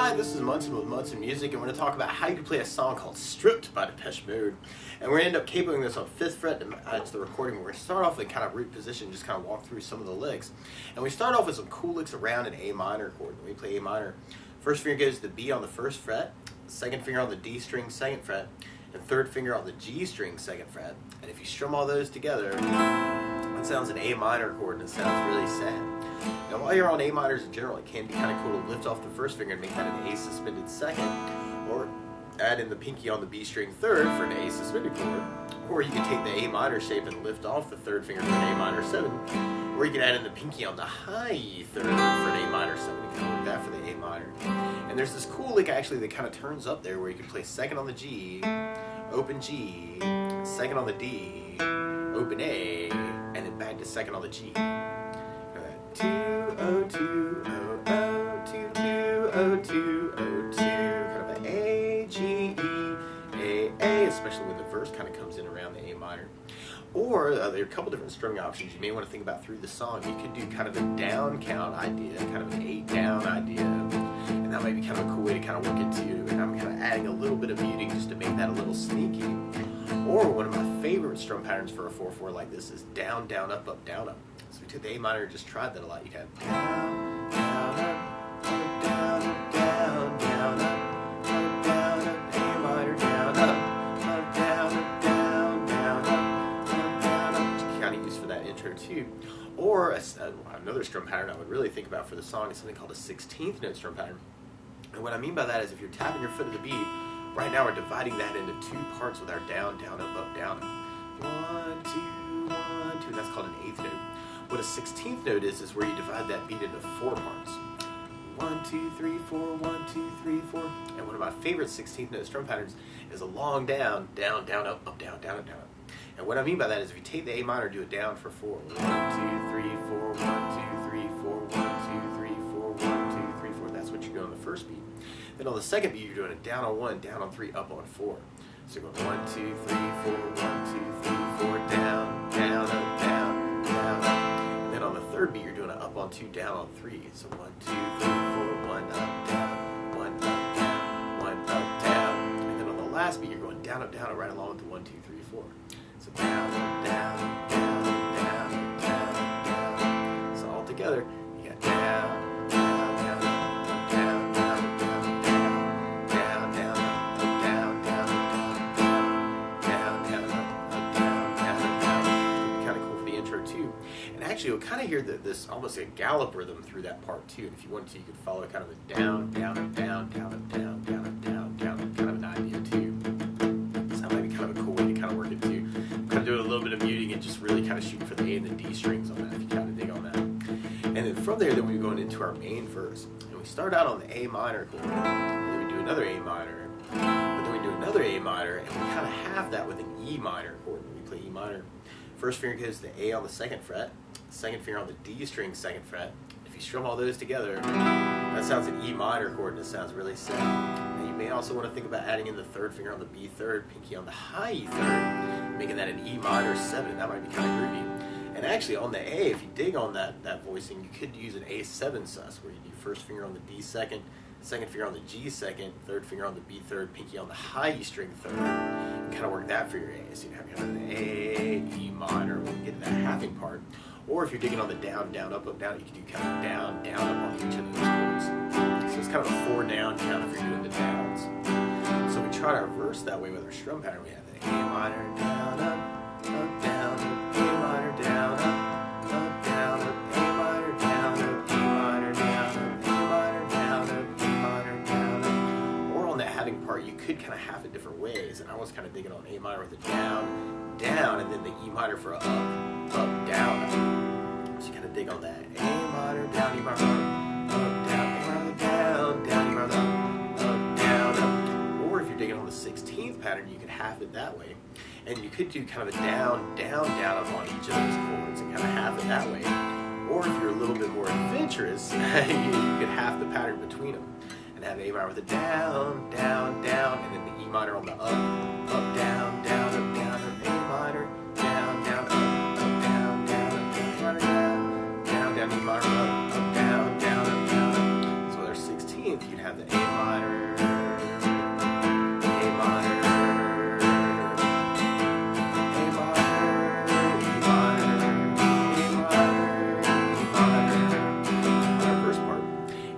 Hi, this is Munson with Munson Music, and we're going to talk about how you can play a song called Stripped by Depeche Mode. And we're going to end up capoing this on 5th fret to add to the recording. We're going to start off with kind of root position, just kind of walk through some of the licks. And we start off with some cool licks around an A minor chord. When we play A minor, first finger goes to the B on the 1st fret, second finger on the D string 2nd fret, and third finger on the G string 2nd fret. And if you strum all those together, it sounds an A minor chord, and it sounds really sad. Now, while you're on A minors in general, it can be kind of cool to lift off the first finger and make that an A suspended 2nd, or add in the pinky on the B string 3rd for an A suspended chord, or you can take the A minor shape and lift off the 3rd finger for an A minor 7, or you can add in the pinky on the high 3rd for an A minor 7, and kind of work that for the A minor. And there's this cool lick actually that kind of turns up there where you can play 2nd on the G, open G, 2nd on the D, open A, and then back to 2nd on the G. 2 0 2 0 0 2 2 0 2 0 2, kind of an A G E A, especially when the verse kind of comes in around the A minor. Or there are a couple different strumming options you may want to think about through the song. You could do kind of a down count idea, kind of an 8 down idea, and that might be kind of a cool way to kind of work it too. And I'm kind of adding a little bit of muting just to make that a little sneaky. Or one of my favorite strum patterns for a 4/4 like this is down down up up down up. So we took the A minor and just tried that a lot. You can have down, down, up, down, down, down, up, down, up, A minor, down, up, down, down, down, up, down, up, which you kind of use for that intro too. Or another strum pattern I would really think about for the song is something called a 16th note strum pattern. And what I mean by that is if you're tapping your foot at the beat, right now we're dividing that into 2 parts with our down, down, up, down, up. 1, 2, 1, 2, and that's called an 8th note. What a 16th note is where you divide that beat into 4 parts. 1, 2, 3, 4, 1, 2, 3, 4. And one of my favorite 16th note strum patterns is a long down, down, down, up, down, down, up, down, up. And what I mean by that is if you take the A minor, do it down for 4. 1, 2, 3, 4, 1, 2, 3, 4, 1, 2, 3, 4, 1, 2, 3, 4. That's what you do on the first beat. Then on the second beat, you're doing a down on 1, down on 3, up on 4. So you're going 1, 2, 3, 4, 1, 2, 3, 4, down, down, up, down, down, up. And then on the third beat, you're doing an up on 2, down on 3. So 1, 2, 3, 4, 1 up, down, 1 up, down, 1 up, down. And then on the last beat, you're going down, up, down, right along with the 1, 2, 3, 4. So down, up, down, down, down, down, down. So all together, you got down. Actually, you'll kind of hear this almost a gallop rhythm through that part too. And if you wanted to, you could follow kind of a down, down, up, down, down, up, down, down, up, down, down, up, kind of an idea too. So that might be kind of a cool way to kind of work it too. Kind of doing a little bit of muting and just really kind of shooting for the A and the D strings on that, if you kind of dig on that. And then from there, then we're going into our main verse. And we start out on the A minor chord, and then we do another A minor, but then we do another A minor, and we kind of have that with an E minor chord. When we play E minor, first finger goes to the A on the 2nd fret, second finger on the D string 2nd fret. If you strum all those together, that sounds an E minor chord, and it sounds really sad. Now you may also want to think about adding in the 3rd finger on the B 3rd, pinky on the high E 3rd, making that an E minor 7. That might be kind of groovy. And actually on the A, if you dig on that voicing, you could use an A7 sus, where you do first finger on the D 2nd, second finger on the G 2nd, 3rd finger on the B 3rd, pinky on the high E string 3rd, and kind of work that for your A. So you have kind of an A, E minor, when you get to that halving part. Or if you're digging on the down, down, up, up, down, you can do kind of down, down, up on each of those chords. So it's kind of a 4 down count if you're doing the downs. So we try to reverse that way with our strum pattern. We have the A minor, down, up, down, up, A minor, down, up, down, up, A minor, down, up, E minor, down, up, A minor, down, up, E minor, down, up. Or on that halving part, you could kind of have it different ways. And I was kind of digging on A minor with a down, down, and then the E minor for a up, down, up. So you kind of dig on that. A minor, down, E minor, up, down, A minor, down, down, E minor, up, down, up. Or if you're digging on the 16th pattern, you could half it that way. And you could do kind of a down, down, down up on each of those chords and kind of half it that way. Or if you're a little bit more adventurous, you could half the pattern between them and have A minor with a down, down, down, and then the E minor on the up, down, down, up, down, up, A minor, down, down, up, down, down, up, down, E minor, down, down, E minor, up, down, down, up, down, up. So there's 16. 16th, you'd have the A minor, A minor, A minor, E minor, first part.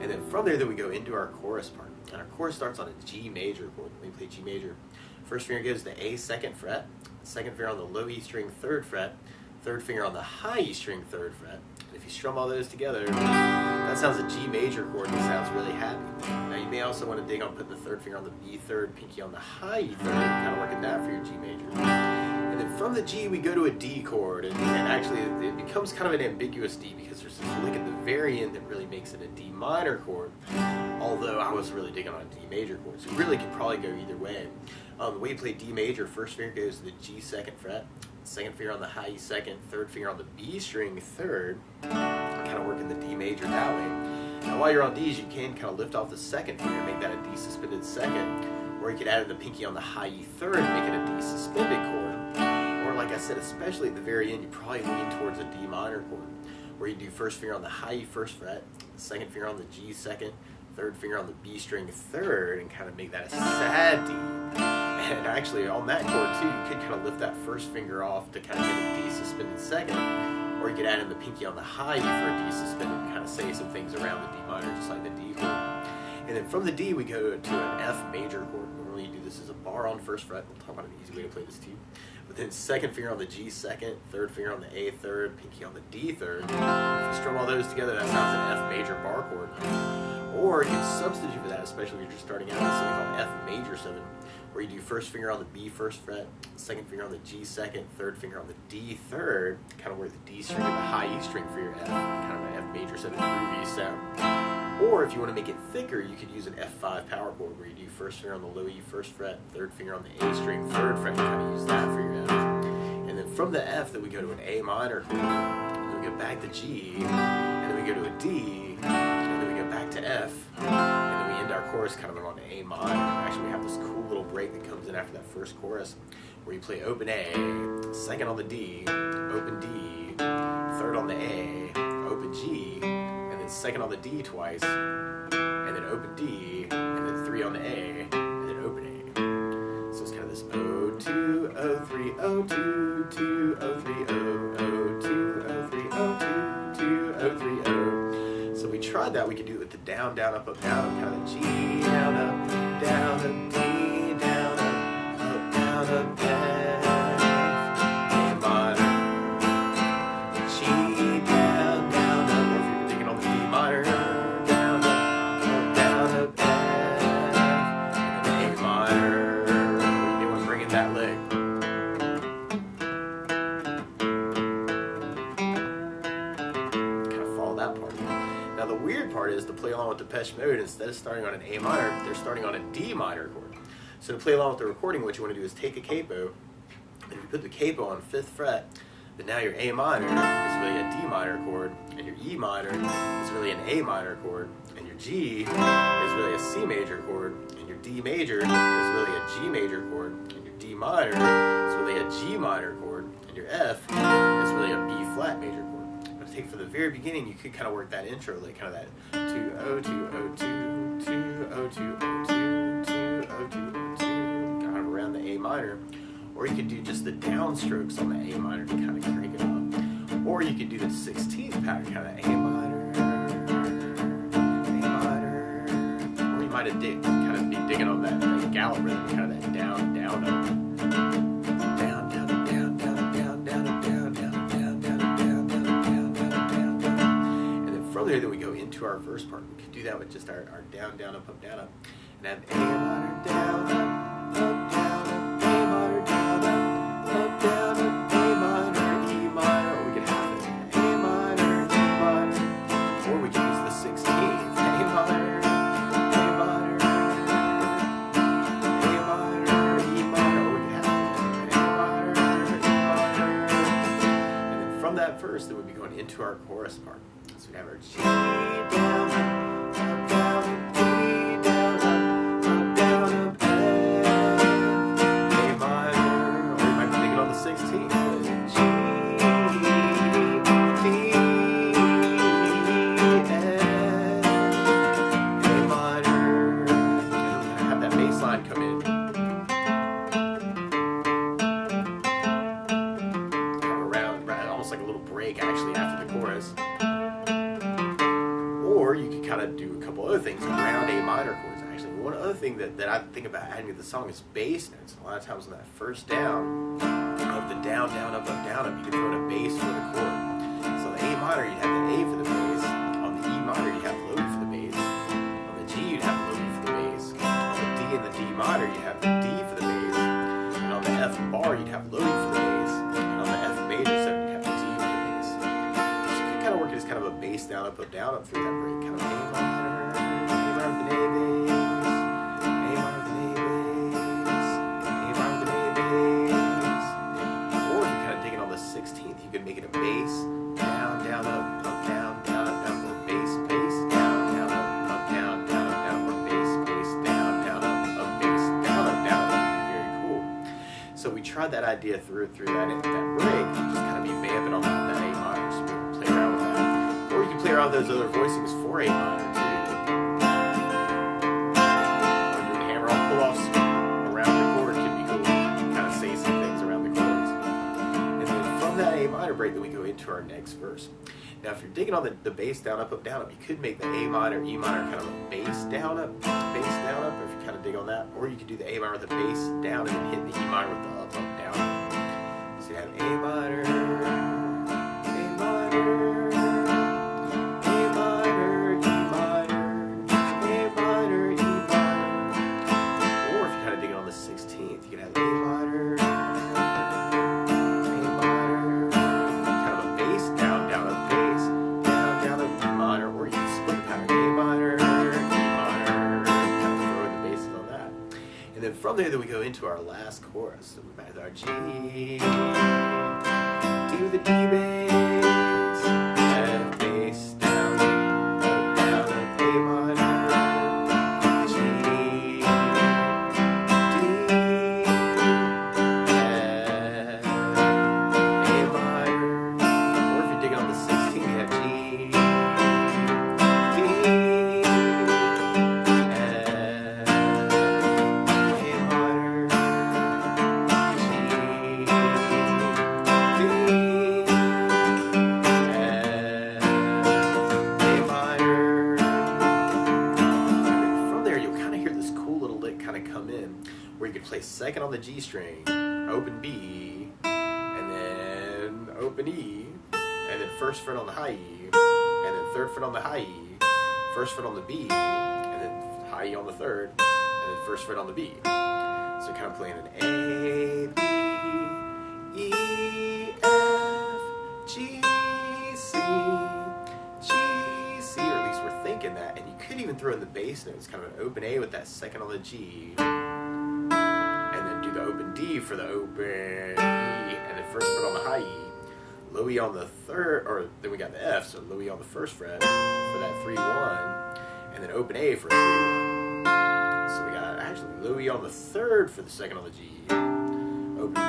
And then from there, we go into our chorus part. And our chorus starts on a G major chord. Let me play G major. First finger goes to A 2nd fret, second finger on the low E string 3rd fret, third finger on the high E string 3rd fret. And if you strum all those together, that sounds a G major chord and it sounds really happy. Now you may also want to dig on putting the third finger on the B 3rd, pinky on the high E 3rd, kind of working that for your G major. And then from the G we go to a D chord, and actually it becomes kind of an ambiguous D because there's this lick at the very end that really makes it a D minor chord, although I was really digging on a D major chord, so it really could probably go either way. The way you play D major, first finger goes to the G 2nd fret, second finger on the high E 2nd, third finger on the B string 3rd, kind of working the D major that way. Now while you're on Ds, you can kind of lift off the second finger, make that a D suspended 2nd, or you could add in the pinky on the high E 3rd and make it a D suspended chord. Or like I said, especially at the very end, you probably lean towards a D minor chord, where you do first finger on the high E 1st fret, second finger on the G 2nd, third finger on the B string 3rd, and kind of make that a sad D. And actually on that chord too, you could kind of lift that first finger off to kind of get a D suspended 2nd, or you could add in the pinky on the high E for a D suspended and kind of say some things around the D minor, just like the D chord. And then from the D we go to an F major chord. Normally you do this as a bar on 1st fret. We'll talk about an easy way to play this too. But then second finger on the G 2nd, third finger on the A 3rd, pinky on the D 3rd. If you strum all those together, that sounds an F major bar chord. Or you can substitute for that, especially if you're just starting out with something called F major 7, where you do first finger on the B 1st fret, second finger on the G 2nd, third finger on the D 3rd, kind of work the D string and the high E string for your F, kind of an F major 7 groovy sound. Or if you want to make it thicker, you could use an F5 power chord, where you do first finger on the low E 1st fret, third finger on the A string 3rd fret, and kind of use that for your F. And then from the F, then we go to an A minor chord, and then we go back to G, and then we go to a D, and then we go back to F, and then we end our chorus kind of on an A minor. Actually, we have this cool little break that comes in after that first chorus, where you play open A, second on the D, open D, third on the A, open G, and then second on the D twice, and then open D, and then 3 on the A, and then open A. So it's kind of this O2, O3, O2, 2, O3, O, O2, O3, O2, 2, O3, O. So we tried that. We could do it with the down, down, up, down, kind of G, down, up, down, up, D, down, up, down, up, F, A minor, G, down, down, up, or if you're thinking on the D minor, down, up, F, and then A minor. You want to bring in that lick. Kind of follow that part. Now the weird part is to play along with Depeche Mode, instead of starting on an A minor, they're starting on a D minor chord. So to play along with the recording, what you want to do is take a capo, and you put the capo on 5th fret, but now your A minor is really a D minor chord, and your E minor is really an A minor chord, and your G is really a C major chord, and your D major is really a G major chord, and your D minor is really a G minor chord, and your F is really a B flat major chord. But to take from the very beginning, you could kind of work that intro, like kind of that 2 O 2 O 2 2 O 2 O 2 2 O 2 O 2, kind of around the A minor. Or you could do just the downstrokes on the A minor to kind of crank it up. Or you could do the 16th pattern, kind of A minor, A minor. Or you might have kind of be digging on that gallop rhythm, kind of that down, down, up. Down, down, down, down, down, down, down, down, down, down, down, down, down, down, down, down. And then from there, then we go into our verse part. We could do that with just our down, down, up, down, up. And have A minor, down, up, down, up. First, then we'd be going into our chorus part. So we'd have our G down, up, down, D down, up, down, up, F, A minor, or you might be thinking on the 16th. G, D, F, A minor, minor chords, actually. One other thing that I think about adding to the song is bass notes. A lot of times on that first down of the down, down, up, up, you can throw in a bass for the chord. So on the A minor, you'd have the A for the bass. On the E minor, you'd have low E for the bass. On the G, you'd have low E for the bass. On the D and the D minor, you'd have the D for the bass. And on the F bar, you'd have low E for the bass. And on the F major 7, you'd have the D for the bass. So you can kind of work it as kind of a bass down, up, through that break. Kind of A minor with an A bass, A minor with an A bass, A minor with an A bass. Or if you're kind of digging on the 16th, you could make it a bass, down, down, up, down, or bass, bass, down, down, up, down, or bass, bass, down, up, bass, down, up. Very cool. So we tried that idea through that break, just kind of be vamping on that A minor, so we can play around with that. Or you can play around with those other voicings for A minor too. Or doing hammer-on pull-offs around the chord can be cool. Kind of say some things around the chords. And then from that A minor break, then we go into our next verse. Now, if you're digging on the bass down, up, you could make the A minor, E minor kind of a bass down, up, if you kind of dig on that. Or you could do the A minor with the bass down and then hit the E minor with the up, down. So you have A minor, A minor, A minor, E minor, A minor, E minor. Or if you're kind of digging on the 16th, you could have A minor, and then from there, we go into our last chorus. So we're back to our G, do the D bass, F bass, down, up, A minor, G, D, F, A minor. Or if you're digging on the 16th, you have G, where you could play second on the G string, open B, and then open E, and then first fret on the high E, and then third fret on the high E, first fret on the B, and then high E on the third, and then first fret on the B. So kind of playing an A, B, E, F, G, C, G, C, or at least we're thinking that. And you could even throw in the bass notes, kind of an open A with that second on the G, the open D for the open E, and then first fret on the high E, low E on the third, or then we got the F, so low E on the first fret for that 3-1, and then open A for a 3-1. So we got actually low E on the third for the second on the G, open B,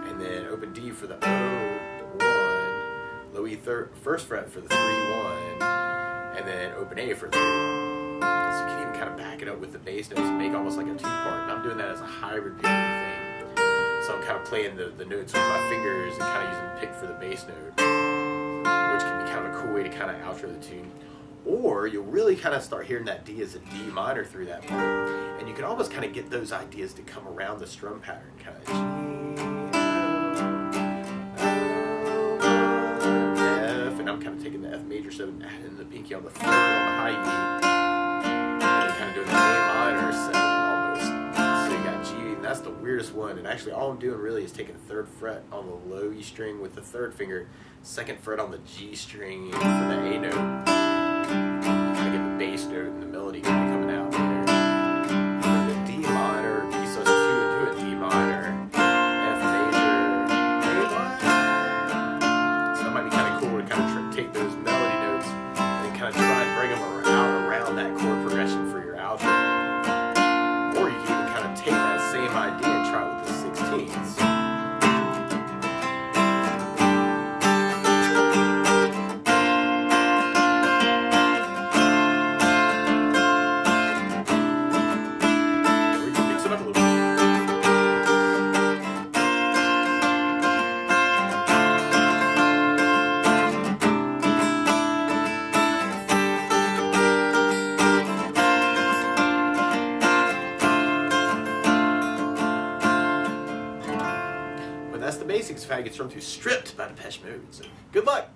and then open D for the O1, low E first fret for the 3-1, and then open A for a 3-1. So you can even kind of back it up with the bass notes and make almost like a two-part. And I'm doing that as a hybrid picking thing. So I'm kind of playing the notes with my fingers and kind of using the pick for the bass note, which can be kind of a cool way to kind of outro the tune. Or you'll really kind of start hearing that D as a D minor through that part. And you can almost kind of get those ideas to come around the strum pattern. Kind of G, F, and I'm kind of taking the F major 7, adding the pinky on the third on the high E. Kind of doing the A minor 7 almost. So you got G, and that's the weirdest one. And actually, all I'm doing really is taking third fret on the low E string with the third finger, second fret on the G string for the A note. Kind of get the bass note and the melody kind of coming out there. And then the D minor, B sus 2 into a D minor, F major, A minor. So that might be kind of cool to kind of take those melody notes and then kind of try and bring them around that chord progression for your outro. Or you can even kind of take that same idea and try it with the 16ths. of how you get strummed to Stripped by Depeche Mode. So good luck!